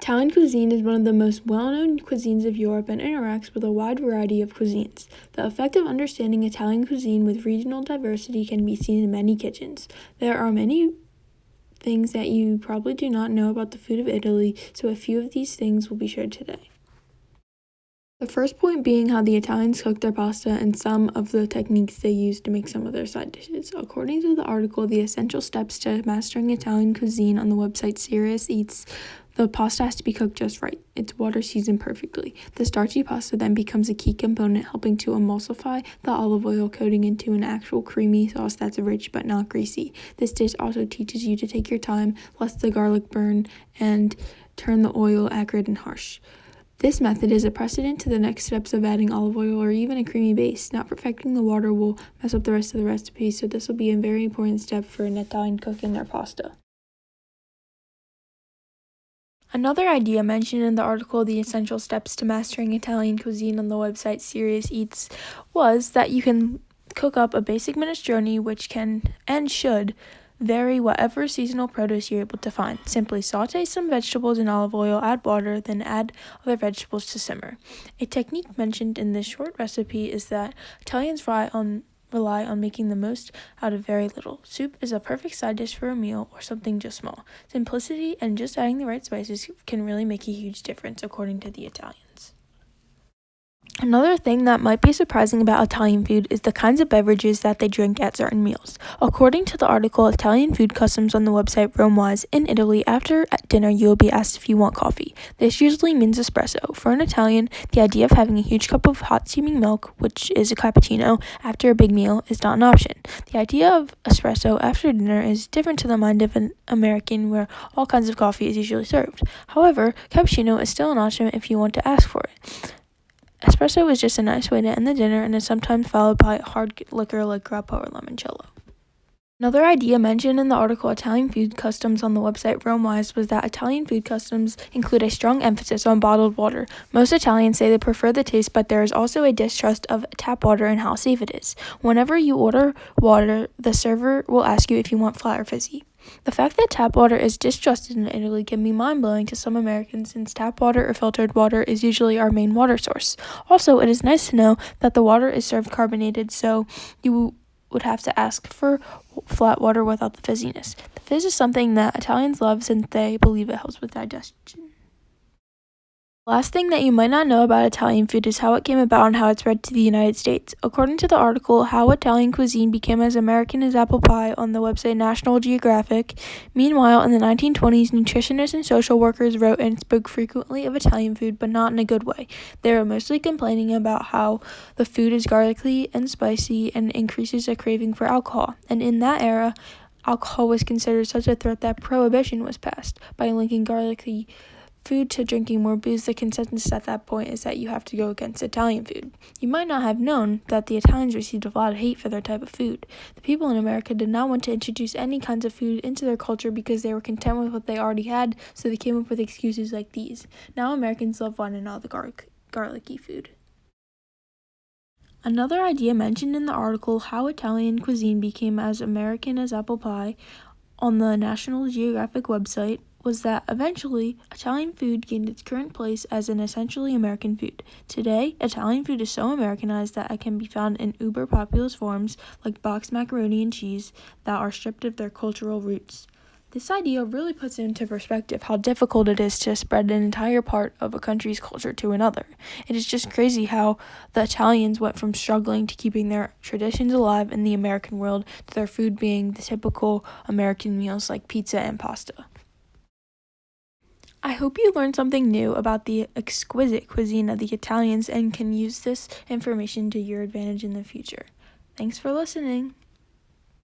Italian cuisine is one of the most well-known cuisines of Europe and interacts with a wide variety of cuisines. The effect of understanding Italian cuisine with regional diversity can be seen in many kitchens. There are many things that you probably do not know about the food of Italy, so a few of these things will be shared today. The first point being how the Italians cook their pasta and some of the techniques they use to make some of their side dishes. According to the article, The Essential Steps to Mastering Italian Cuisine on the website Serious Eats, the pasta has to be cooked just right. It's water seasoned perfectly. The starchy pasta then becomes a key component, helping to emulsify the olive oil coating into an actual creamy sauce that's rich but not greasy. This dish also teaches you to take your time, lest the garlic burn, and turn the oil acrid and harsh. This method is a precedent to the next steps of adding olive oil or even a creamy base. Not perfecting the water will mess up the rest of the recipe, so this will be a very important step for an Italian cooking their pasta. Another idea mentioned in the article, The Essential Steps to Mastering Italian Cuisine on the website Serious Eats, was that you can cook up a basic minestrone which can and should vary whatever seasonal produce you're able to find. Simply saute some vegetables in olive oil, add water, then add other vegetables to simmer. A technique mentioned in this short recipe is that Italians rely on making the most out of very little. Soup is a perfect side dish for a meal or something just small. Simplicity and just adding the right spices can really make a huge difference, according to the Italians. Another thing that might be surprising about Italian food is the kinds of beverages that they drink at certain meals. According to the article, Italian Food Customs on the website Rome-wise, in Italy, after dinner you will be asked if you want coffee. This usually means espresso. For an Italian, the idea of having a huge cup of hot steaming milk, which is a cappuccino, after a big meal is not an option. The idea of espresso after dinner is different to the mind of an American, where all kinds of coffee is usually served. However, cappuccino is still an option if you want to ask for it. Espresso is just a nice way to end the dinner and is sometimes followed by hard liquor like grappa or limoncello. Another idea mentioned in the article Italian Food Customs on the website Rome-wise was that Italian food customs include a strong emphasis on bottled water. Most Italians say they prefer the taste, but there is also a distrust of tap water and how safe it is. Whenever you order water, the server will ask you if you want flat or fizzy. The fact that tap water is distrusted in Italy can be mind-blowing to some Americans, since tap water or filtered water is usually our main water source. Also, it is nice to know that the water is served carbonated, so you would have to ask for flat water without the fizziness. The fizz is something that Italians love since they believe it helps with digestion. Last thing that you might not know about Italian food is how it came about and how it spread to the United States. According to the article, How Italian Cuisine Became as American as Apple Pie on the website National Geographic, meanwhile, in the 1920s, nutritionists and social workers wrote and spoke frequently of Italian food, but not in a good way. They were mostly complaining about how the food is garlicky and spicy and increases a craving for alcohol. And in that era, alcohol was considered such a threat that prohibition was passed. By linking garlicky food to drinking more booze, the consensus at that point is that you have to go against Italian food. You might not have known that the Italians received a lot of hate for their type of food. The people in America did not want to introduce any kinds of food into their culture because they were content with what they already had, so they came up with excuses like these. Now Americans love wine and all the garlicky food. Another idea mentioned in the article, How Italian Cuisine Became as American as Apple Pie, on the National Geographic website, was that eventually Italian food gained its current place as an essentially American food. Today, Italian food is so Americanized that it can be found in uber-populous forms like boxed macaroni and cheese that are stripped of their cultural roots. This idea really puts into perspective how difficult it is to spread an entire part of a country's culture to another. It is just crazy how the Italians went from struggling to keeping their traditions alive in the American world to their food being the typical American meals like pizza and pasta. I hope you learned something new about the exquisite cuisine of the Italians and can use this information to your advantage in the future. Thanks for listening.